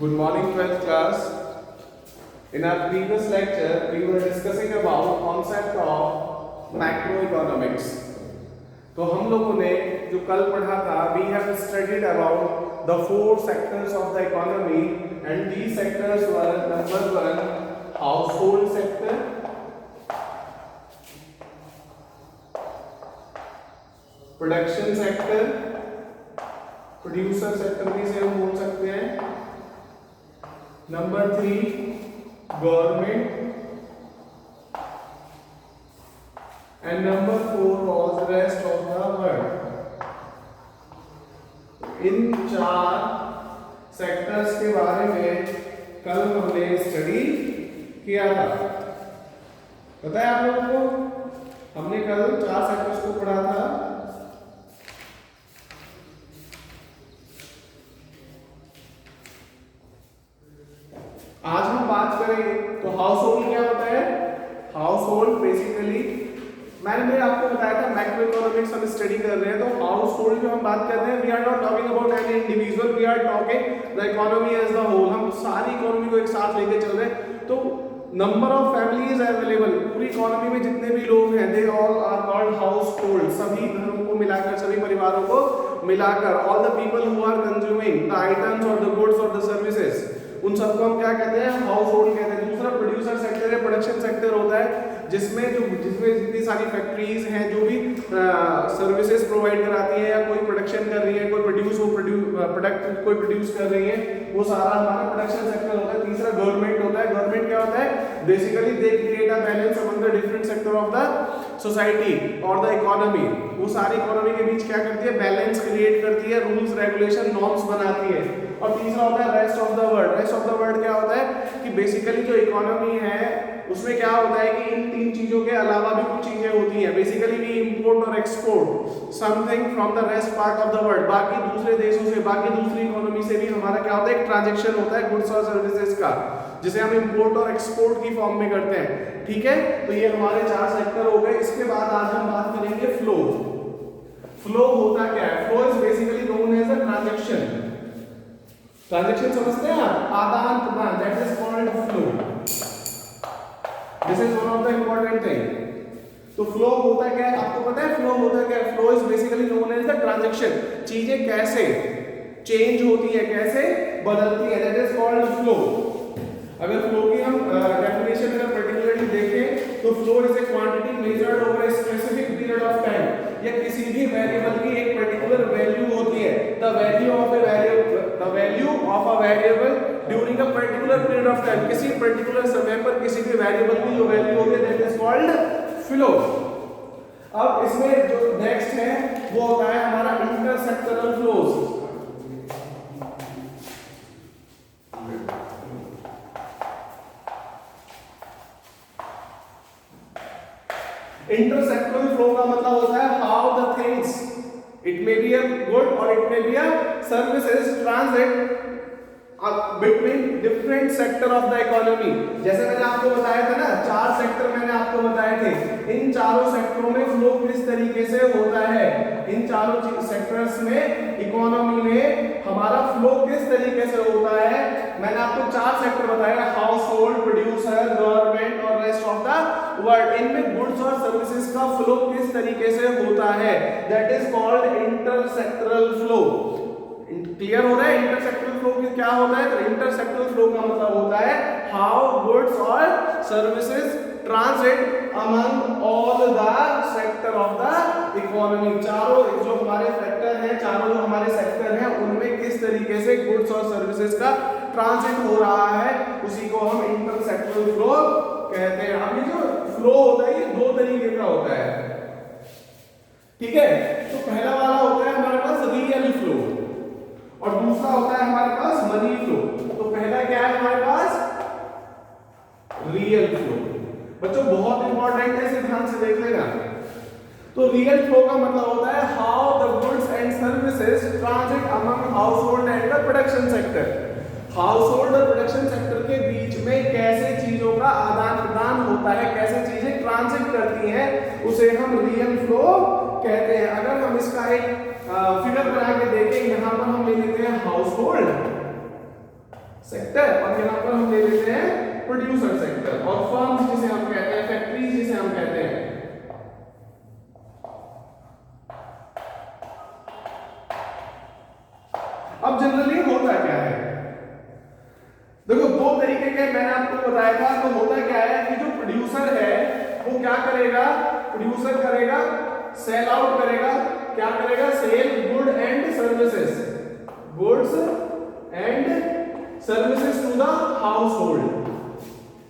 Good morning, 12th class. In our previous lecture, we were discussing about concept of macroeconomics. तो हम लोगों ने जो कल पढ़ा था, we have studied about the four sectors of the economy, and these sectors were number one, household sector, production sector, producer sector भी से हम बोल सकते हैं, number 3 government, and number 4 was rest of the world. इन चार sectors के बारे में कल हमने स्टडी किया था। पता है आप लोगों को, हमने कल चार सेक्टर्स को पढ़ा था। आज हम बात करेंगे तो हाउस होल्ड क्या होता है। हाउस होल्ड बेसिकली मैंने आपको बताया था मैक्रो इकोनॉमिक्स हम स्टडी कर रहे हैं, तो हाउस होल्ड जो हम बात कर रहे हैं, we are not talking about any individual, we are talking the economy as the whole. हम सारी इकोनॉमी को एक साथ लेके चल रहे हैं। तो नंबर ऑफ फैमिलीज अवेलेबल, पूरी इकोनॉमी में जितने भी लोग हैं, they all are called household. सभी घरों को मिलाकर, सभी परिवारों को मिलाकर, all the people who are consuming the items और द गुड्स और द सर्विसेज, उन सबको हम क्या कहते हैं, हाउस होल्ड कहते हैं। दूसरा प्रोड्यूसर सेक्टर है, प्रोडक्शन सेक्टर होता है, जिसमें जितनी सारी फैक्ट्रीज हैं जो भी सर्विसेज प्रोवाइड कराती है, या कोई प्रोडक्शन कर रही है, कोई प्रोडक्ट कोई प्रोड्यूस कर रही है, वो सारा हमारा प्रोडक्शन सेक्टर होता है। तीसरा गवर्नमेंट होता है। गवर्नमेंट क्या होता है, basically they create a balance among the different sector of the society और द इकोनॉमी। वो सारी इकोनॉमी के बीच क्या करती है, बैलेंस क्रिएट करती है, रूल्स रेगुलेशन नॉर्म्स बनाती है। और तीसरा होता है rest of the world. Rest of the world क्या होता है कि बेसिकली जो इकोनॉमी है उसमें क्या होता है कि इन तीन चीजों के अलावा भी कुछ चीजें होती हैं। बेसिकली वी इंपोर्ट और export something from the rest part of the world. बाकी दूसरे देशों से, बाकी दूसरी इकोनॉमी से भी हमारा क्या होता है, एक ट्रांजैक्शन होता है गुड्स और सर्विसेज का, जिसे हम इंपोर्ट और एक्सपोर्ट की फॉर्म में करते हैं। ठीक है, तो ये हमारे चार सेक्टर हो गए। इसके बाद आज हम बात करेंगे फ्लो। फ्लो होता क्या है? Flow is basically known as a transaction. Transaction समझते हैं आप, आदान प्रदान, that is called flow. This is one of the important thing. तो फ्लो होता क्या है, आपको पता है फ्लो होता क्या है? Flow is basically known as the transaction. चीजें कैसे चेंज होती है, कैसे बदलती है, दैट इज कॉल्ड फ्लो। अगर फ्लो की हम डेफिनेशन अगर पर्टिकुलरली देखें तो flow is a quantity measured over a specific period of time. या किसी भी वेरिएबल की एक पर्टिकुलर वैल्यू होती है, the value of a variable during a particular period of time. किसी पर्टिकुलर समय पर किसी भी वेरिएबल की जो वैल्यू होती है, दैट इज कॉल्ड फ्लो। अब इसमें जो नेक्स्ट है वो होता है हमारा इंटरसेक्टरल फ्लोज। इंटरसेक्टरल फ्लो का मतलब होता है how the things, it may be a good और it may be a services, transit between different sector of the economy. जैसे मैंने आपको बताया था ना, चार सेक्टर मैंने आपको बताए थे। इन चारों सेक्टरों में फ्लो किस तरीके से होता है, इन चारों सेक्टर्स में इकोनॉमी में हमारा फ्लो किस तरीके से होता है, मैंने आपको चार सेक्टर बताया, हाउस होल्ड, प्रोड्यूसर, गवर्नमेंट और रेस्ट ऑफ द वर्ल्ड। इनमें गुड्स और सर्विसेज का फ्लो किस तरीके से होता है, that is called intersectoral flow. Clear हो रहा है इंटरसेक्टरल फ्लो क्या होता है? तो इंटरसेक्टरल फ्लो का मतलब होता है हाउ गुड्स और services transit among all the sector of the economy. चारों जो हमारे सेक्टर हैं, चारों जो हमारे सेक्टर हैं, उनमें किस तरीके से गुड्स और सर्विसेज का ट्रांजिट हो रहा है, उसी को हम इंटरसेक्टरल फ्लो कहते हैं। अब ये जो फ्लो होता है ये दो तरीके का होता है। ठीक है, तो पहला वाला होता है हमारे पास रियल फ्लो और दूसरा होता है हमारे पास मनी फ्लो। तो पहला क्या है हमारे पास, रियल फ्लो। बच्चों बहुत इंपॉर्टेंट है, इसे ध्यान से देख लेना। तो रियल फ्लो का मतलब होता है how the goods and services transit among house hold and the production sector. House hold और प्रोडक्शन सेक्टर के बीच में कैसे चीजों का आदान प्रदान होता है, कैसे चीजें ट्रांजिट करती हैं, उसे हम रियल फ्लो कहते हैं। अगर हम इसका एक फिगर बना के देखें, यहां पर हम ले लेते हैं हाउस होल्ड, सेक्टर, और यहाँ पर हम ले लेते हैं प्रोड्यूसर सेक्टर, और फर्म्स जिसे हम कहते हैं, फैक्ट्रीज जिसे हम कहते हैं। अब जनरली होता क्या है, देखो दो तरीके के मैंने आपको बताया था। तो होता क्या है कि जो प्रोड्यूसर है वो क्या करेगा, प्रोड्यूसर करेगा सेल आउट करेगा, क्या करेगा, sell good and services, goods and services to the household.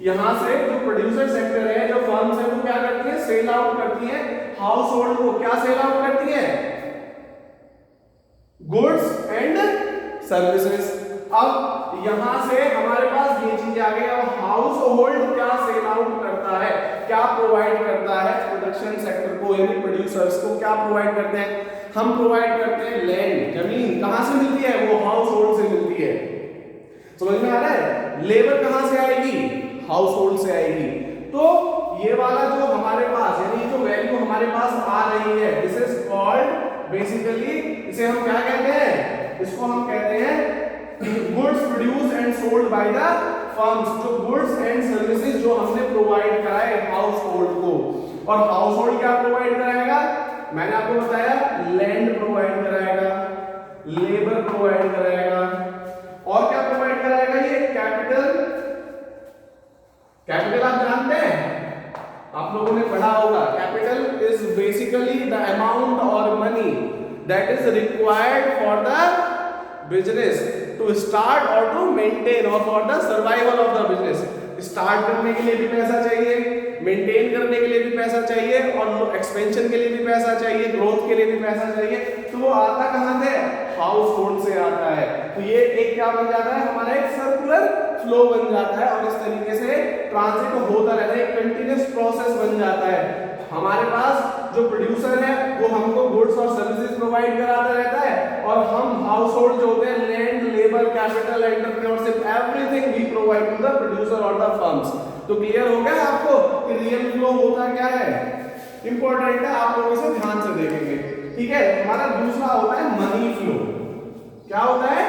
यहां से जो प्रोड्यूसर सेक्टर है, जो फर्म्स है, वो क्या करती है, सेल आउट करती है हाउस होल्ड को। क्या सेल आउट करती है, गुड्स एंड सर्विसेज। अब यहां से हमारे पास ये चीज आ गई। अब हाउस होल्ड क्या सेल आउट करता है, क्या प्रोवाइड करता है प्रोडक्शन सेक्टर को, यानी प्रोड्यूसर्स को क्या प्रोवाइड करते हैं, हम प्रोवाइड करते हैं लैंड, जमीन। कहां से मिलती है, वो हाउस होल्ड से मिलती है। समझ में आ रहा है, लेबर कहां से आएगी, हाउस होल्ड से आएगी। तो ये वाला जो हमारे पास, यानी जो वैल्यू हमारे पास आ रही है, दिस इज कॉल्ड बेसिकली, इसे हम क्या कहते हैं, इसको हम कहते हैं goods produce and sold by the firms. जो गुड्स एंड सर्विसेज जो हमने प्रोवाइड कराए हाउस होल्ड को। और हाउस होल्ड क्या प्रोवाइड कराएगा, मैंने आपको बताया लैंड प्रोवाइड कराएगा, लेबर प्रोवाइड कराएगा, और क्या प्रोवाइड कराएगा, ये कैपिटल। कैपिटल आप जानते हैं, आप लोगों ने पढ़ा होगा, capital is basically the amount और money that is required for the business to start और टू मेंटेन, और for the survival of the business. Start करने के लिए भी पैसा चाहिए, मेंटेन करने के लिए भी पैसा चाहिए, और एक्सपेंशन के लिए भी पैसा चाहिए, ग्रोथ के लिए भी पैसा चाहिए। तो वो आता कहां से, हाउस होल्ड से आता है। तो ये एक क्या बन जाता है, हमारा एक सर्कुलर फ्लो बन जाता है, और इस तरीके से ट्रांजिट होता रहता है, एक कंटिन्यूअस प्रोसेस बन जाता है। हमारे पास जो प्रोड्यूसर है वो हमको गुड्स और सर्विसेज प्रोवाइड कराता रहता है, और हम हाउस होल्ड जो होते हैं, land, labour, capital, entrepreneurship, everything we provide to the producer और द फर्म्स। तो क्लियर हो गया आपको कि रियल फ्लो होता क्या है, इंपॉर्टेंट है, आप लोग इसे ध्यान से देखेंगे। ठीक है, हमारा दूसरा होता है मनी फ्लो। क्या होता है,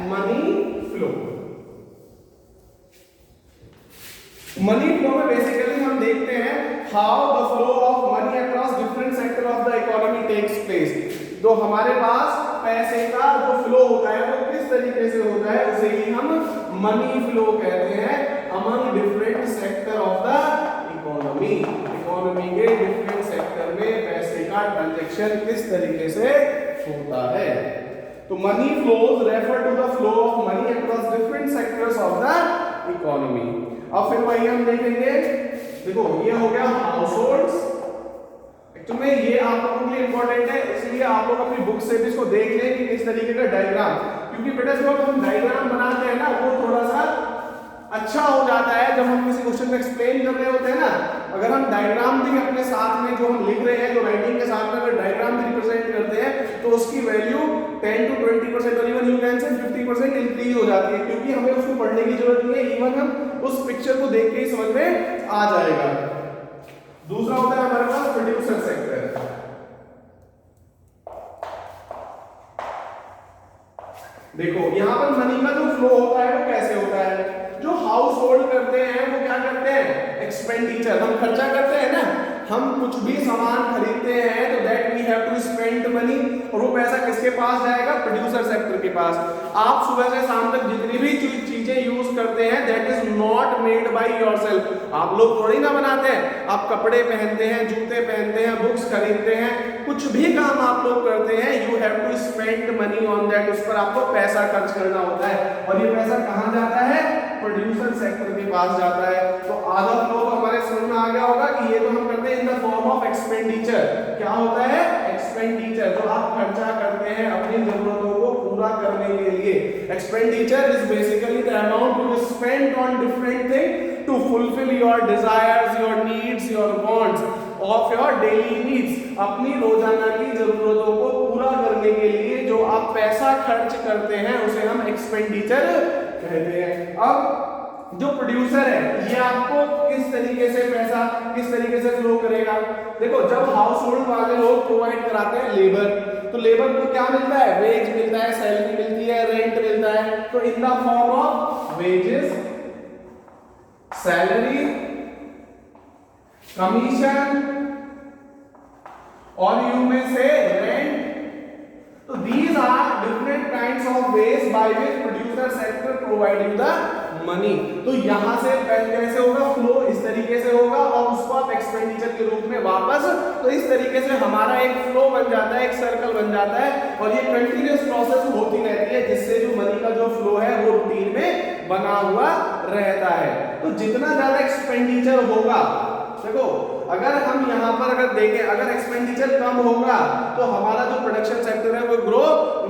मनी फ्लो। मनी फ्लो में बेसिकली हम देखते हैं how the flow of money across different sector of the economy takes place. तो हमारे पास पैसे का जो फ्लो होता है वो किस तरीके से होता है, उसे ही हम मनी फ्लो कहते हैं among different sector of the economy. Economy के डिफरेंट सेक्टर में पैसे का ट्रांजैक्शन किस तरीके से होता है। तो money flows refer to the flow of money across different sectors of the economy. अब फिर वही हम देखेंगे, देखो ये हो गया हाउस होल्ड्स। एक्चुअली ये आप लोगों के लिए इंपॉर्टेंट है, इसलिए आप लोग अपनी बुक से भी इसको देख लें कि किस तरीके का डायग्राम, क्योंकि बेटा जब हम डायग्राम बनाते हैं ना वो थोड़ा सा अच्छा हो जाता है जब हम किसी क्वेश्चन को एक्सप्लेन कर रहे होते हैं ना। अगर हम डायग्राम भी अपने साथ में जो हम लिख रहे हैं, जो राइटिंग के साथ में अगर डायग्राम भी रिप्रेजेंट करते हैं तो उसकी वैल्यू 10 to 20% और even you can say 50% increase हो जाती है, क्योंकि हमें उसको पढ़ने की जरूरत नहीं है, इवन हम उस पिक्चर को देख के ही समझ में आ जाएगा। दूसरा होता है हमारे पास प्रोड्यूसर सेक्टर। देखो यहां पर मनी का जो फ्लो होता है वो कैसे होता है, जो हाउस होल्ड करते हैं वो क्या करते हैं, एक्सपेंडिचर, हम खर्चा करते हैं ना, हम कुछ भी सामान खरीदते हैं तो that we have to spend money, और वो पैसा किसके पास जाएगा, प्रोड्यूसर सेक्टर के पास। आप सुबह से शाम तक जितनी भी चीजें यूज करते हैं that is not made by yourself. आप लोग थोड़ी ना बनाते हैं, आप कपड़े पहनते हैं, जूते पहनते हैं, बुक्स खरीदते हैं, कुछ भी काम आप लोग करते हैं, you have to spend money on that, उस पर आपको पैसा खर्च करना होता है, और ये पैसा कहां जाता है, प्रोड्यूसर सेक्टर के पास जाता है। तो आधा फ्लो तो हमारे समझ में आ गया होगा कि ये तो हम करते हैं in the form of expenditure. क्या होता है, एक्सपेंडिचर, जो आप खर्चा करते हैं अपनी जरूरतों को पूरा करने के लिए। Expenditure is basically the amount you spend on different thing to fulfil your desires, your needs, your wants of your daily needs. अपनी रोजाना की जरूरतों को पूरा करने के लिए जो आप पैसा खर्च करते हैं उसे हम एक्सपेंडिचर कहते हैं। अब जो प्रोड्यूसर है ये आपको किस तरीके से पैसा किस तरीके से फ्लो करेगा, देखो जब हाउस होल्ड वाले लोग प्रोवाइड कराते हैं लेबर, तो लेबर को क्या मिलता है, वेज मिलता है, सैलरी मिलती है, रेंट मिलता है, तो in the form of wages, salary, commission और यू में से रेंट। तो these are different kinds of ways by which producer sector provide you the money। तो यहां से कैसे होगा, फ्लो इस तरीके से होगा और उसको आप एक्सपेंडिचर के रूप में वापस, तो इस तरीके से हमारा एक फ्लो बन जाता है, एक सर्कल बन जाता है और ये कंटिन्यूअस प्रोसेस होती रहती है, जिससे जो मनी का जो फ्लो है वो रूटीन में बना हुआ रहता है। तो जितना ज्यादा एक्सपेंडिचर होगा, देखो अगर हम यहाँ पर अगर देखें, अगर एक्सपेंडिचर कम होगा तो हमारा जो प्रोडक्शन सेक्टर है वो ग्रो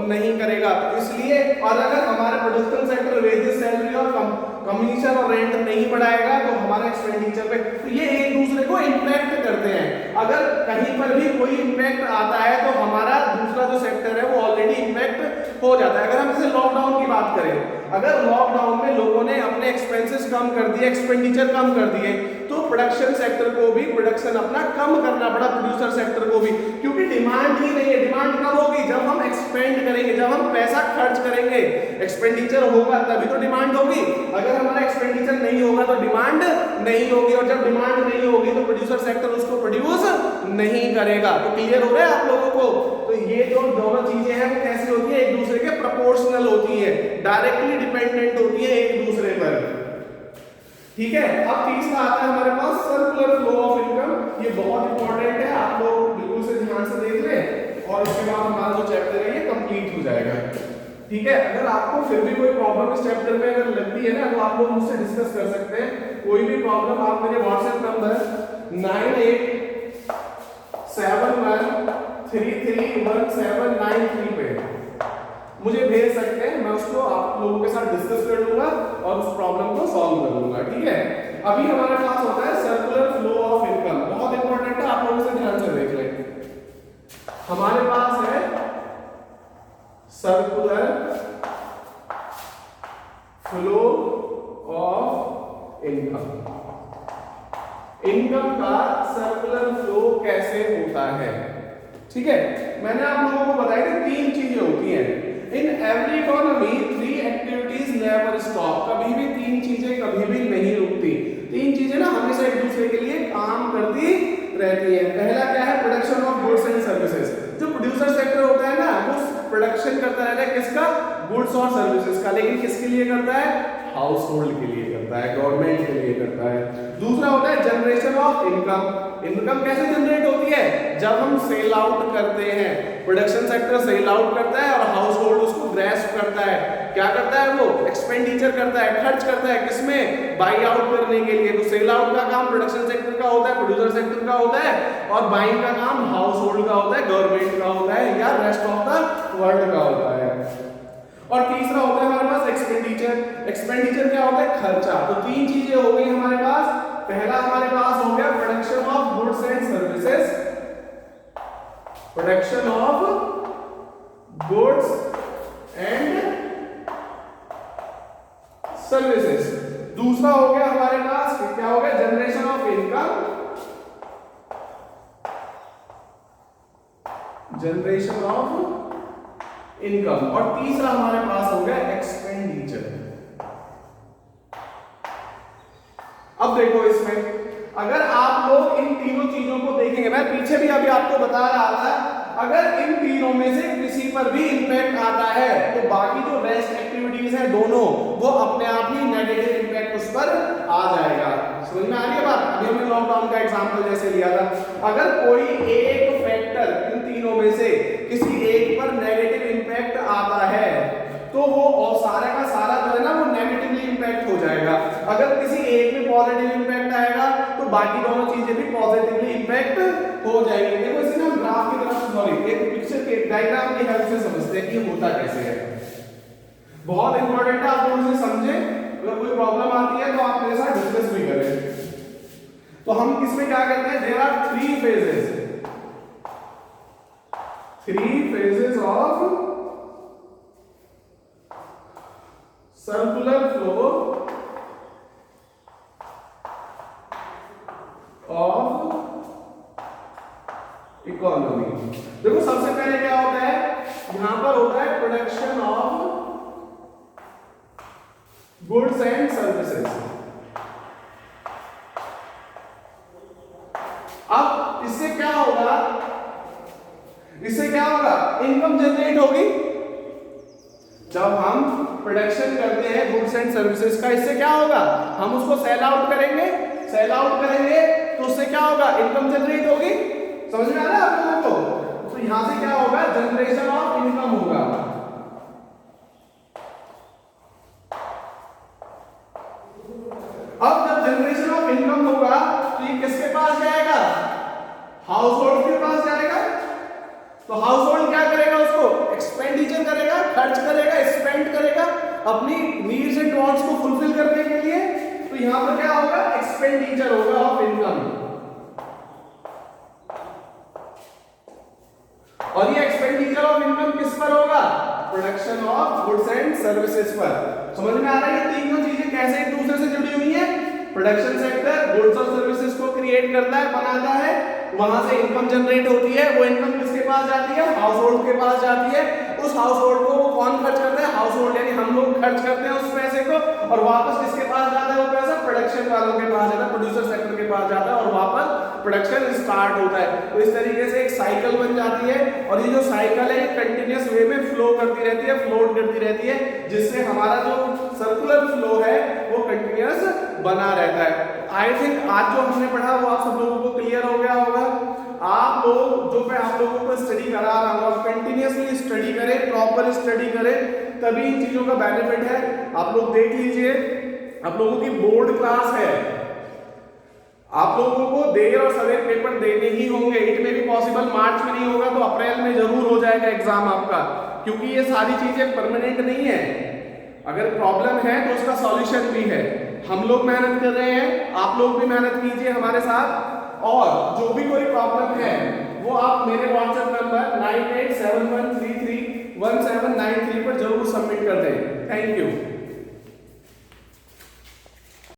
नहीं करेगा, इसलिए और अगर हमारा प्रोडक्शन सेक्टर वेजेस, सैलरी और कमीशन और रेंट नहीं बढ़ाएगा तो हमारा एक्सपेंडिचर पे, तो ये एक दूसरे को इंपैक्ट करते हैं। अगर कहीं पर भी कोई इंपैक्ट आता है तो हमारा दूसरा जो सेक्टर है वो ऑलरेडी इंपैक्ट हो जाता है। अगर हम जैसे लॉकडाउन की बात करें, अगर लॉकडाउन में लोगों ने अपने एक्सपेंसेस कम कर दिए, एक्सपेंडिचर कम कर दिए, तो प्रोडक्शन सेक्टर को भी प्रोडक्शन अपना कम करना पड़ा, प्रोड्यूसर सेक्टर को भी, क्योंकि डिमांड ही नहीं है। डिमांड कब होगी, जब हम एक्सपेंड करेंगे, जब हम पैसा खर्च करेंगे, एक्सपेंडिचर होगा तभी तो डिमांड होगी। अगर हमारा एक्सपेंडिचर नहीं होगा तो डिमांड नहीं होगी, और जब डिमांड नहीं होगी तो प्रोड्यूसर सेक्टर उसको प्रोड्यूस नहीं करेगा। तो क्लियर हो रहा है आप लोगों को? तो ये जो दोनों चीजें हैं वो कैसी होती है, एक दूसरे के प्रोपोर्शनल होती है, डायरेक्टली डिपेंडेंट होती है एक दूसरे पर। ठीक है, अब तीसरा आता है हमारे पास सर्कुलर फ्लो ऑफ इनकम। ये बहुत इंपॉर्टेंट है, आप लोग बिल्कुल से ध्यान से देख लें और उसके बाद हमारा जो चैप्टर है ये कंप्लीट हो जाएगा। ठीक है, अगर आपको फिर भी कोई प्रॉब्लम इस चैप्टर में अगर लगती है ना तो आप लोग मुझसे डिस्कस कर सकते हैं। कोई भी प्रॉब्लम आप मेरे व्हाट्सएप नंबर 9871331793 पे मुझे भेज सकते हैं, मैं उसको आप लोगों के साथ डिस्कस कर लूंगा और उस प्रॉब्लम को सॉल्व कर लूंगा। ठीक है, अभी हमारे पास होता है सर्कुलर फ्लो ऑफ इनकम, बहुत इंपॉर्टेंट है, आप लोगों से ध्यान से देख लें। हमारे पास है circular flow of income. Income का सर्कुलर फ्लो कैसे होता है? ठीक है, मैंने आप लोगों को बताया कि तीन चीजें होती हैं in every economy, 3 activities never stop. कभी भी तीन चीजें कभी भी नहीं रुकती। तीन चीजें ना हमेशा एक दूसरे के लिए काम करती रहती है। पहला क्या है, production of goods and services. जो प्रोड्यूसर सेक्टर होता है ना वो प्रोडक्शन करता रहता है, किसका, गुड्स और सर्विसेज का, लेकिन किसके लिए करता है, हाउस होल्ड के लिए करता है, गवर्नमेंट के लिए करता है। दूसरा होता है जनरेशन ऑफ इनकम। इनकम कैसे जनरेट होती है, जब हम सेल आउट करते हैं, प्रोडक्शन सेक्टर सेल आउट करता है और हाउस होल्ड उसको ग्रैस्प करता है। क्या करता है, वो एक्सपेंडिचर करता है, खर्च करता है, किसमें, बाई आउट करने के लिए। तो सेल आउट का काम प्रोडक्शन सेक्टर का होता है, प्रोड्यूसर सेक्टर का होता है, और बाइंग का काम हाउस होल्ड का होता है, गवर्नमेंट का होता है, या रेस्ट ऑफ द वर्ल्ड का होता है। और तीसरा होता है हमारे पास एक्सपेंडिचर। एक्सपेंडिचर क्या होता है, खर्चा। तो तीन चीजें हो गई हमारे पास। पहला हमारे पास हो गया production of goods and services, production of goods and services. दूसरा हो गया हमारे पास क्या हो गया, generation of income, generation of income. और तीसरा हमारे पास हो गया एक्सपेंडिचर। अब देखो इसमें अगर आप लोग इन तीनों चीजों को देखेंगे, मैं पीछे भी अभी आपको बता रहा था, अगर इन तीनों में से किसी पर भी इंपैक्ट आता है तो बाकी जो रेस्ट एक्टिविटीज हैं दोनों, वो अपने आप ही नेगेटिव इंपैक्ट उस पर आ जाएगा। समझ में आ रही है बात? अभी हमने लॉकडाउन का एग्जांपल जैसे लिया था, अगर कोई एक फैक्टर इन तीनों में से किसी एक पर नेगेटिव इंपैक्ट आता है तो वो और सारे का सारा जो है ना वो नेगेटिवली इंपैक्ट हो जाएगा। अगर किसी एक में पॉजिटिव इंपैक्ट आएगा तो बाकी दोनों चीजें भी पॉजिटिवली इंपैक्ट हो जाएंगी। देखो इसे ना ग्राफ की तरफ, सॉरी एक पिक्चर के डायग्राम की हेल्प से समझते हैं कि ये होता कैसे है। बहुत इंपॉर्टेंट है, आप लोग इसे समझें। अगर कोई प्रॉब्लम आती है तो आप मेरे साथ डिस्कस भी करें। तो हम इसमें क्या करते हैं, there are 3 phases, 3 phases of circular flow of economy. देखो सबसे पहले क्या होता है, गुड्स एंड सर्विसेज। अब इससे क्या होगा, इससे क्या होगा, इनकम जनरेट होगी जब हम प्रोडक्शन करते हैं गुड्स एंड सर्विसेज का। इससे क्या होगा, हम उसको सेल आउट करेंगे, सेल आउट करेंगे तो उससे क्या होगा, इनकम जनरेट होगी। समझ में आ रहा है आप लोगों को? तो यहां से क्या होगा, जनरेशन ऑफ इनकम होगा। अब जब जनरेशन ऑफ इनकम होगा तो ये किसके पास जाएगा, हाउस होल्ड के पास जाएगा। तो हाउस होल्ड क्या करेगा, उसको एक्सपेंडिचर करेगा, खर्च करेगा, स्पेंड करेगा अपनी नीड्स एंड वांट्स को फुलफिल करने के लिए। तो यहां पर क्या होगा, एक्सपेंडिचर होगा ऑफ इनकम। और ये एक्सपेंडिचर ऑफ इनकम किस पर होगा, production of goods and services पर। समझ में आ रहा है ये तीनों चीजें कैसे एक दूसरे से जुड़ी हुई है। प्रोडक्शन सेक्टर गुड्स और सर्विसेज को क्रिएट करता है, बनाता है, वहां से इनकम जनरेट होती है। वो इनकम किसके पास जाती है, हाउस होल्ड के पास जाती है। उस हाउस होल्ड को वो कौन खर्च करता है, हाउस होल्ड यानी हम लोग खर्च करते हैं उस पैसे को, और वापस किसके पास जाता है वो पैसा, प्रोडक्शन वालों के पास जाता है, प्रोड्यूसर सेक्टर के पास जाता है, और वापस प्रोडक्शन स्टार्ट होता है। तो इस तरीके से एक साइकिल बन जाती है, और ये जो साइकिल है ये कंटिन्यूअस वे में फ्लो करती रहती है, फ्लोट करती रहती है, जिससे हमारा जो सर्कुलर फ्लो है वो कंटिन्यूअस बना रहता है। आई थिंक आज जो हमने पढ़ा वो आप सब लोगों को क्लियर हो गया होगा। आप लोग जो मैं आप लोगों को स्टडी करा रहा हूँ, आप कंटिन्यूअसली स्टडी करें, प्रॉपर स्टडी करें, तभी इन चीजों का बेनिफिट है। आप लोग देख लीजिए, आप लोगों की बोर्ड क्लास है, आप लोगों को देर और सवेर पेपर देने ही होंगे। इट में भी पॉसिबल मार्च में नहीं होगा तो अप्रैल में जरूर हो जाएगा एग्जाम आपका, क्योंकि ये सारी चीजें परमानेंट नहीं है। अगर प्रॉब्लम है तो उसका सॉल्यूशन भी है। हम लोग मेहनत कर रहे हैं, आप लोग भी मेहनत कीजिए हमारे साथ, और जो भी कोई प्रॉब्लम है वो आप मेरे व्हाट्सएप नंबर 9871331793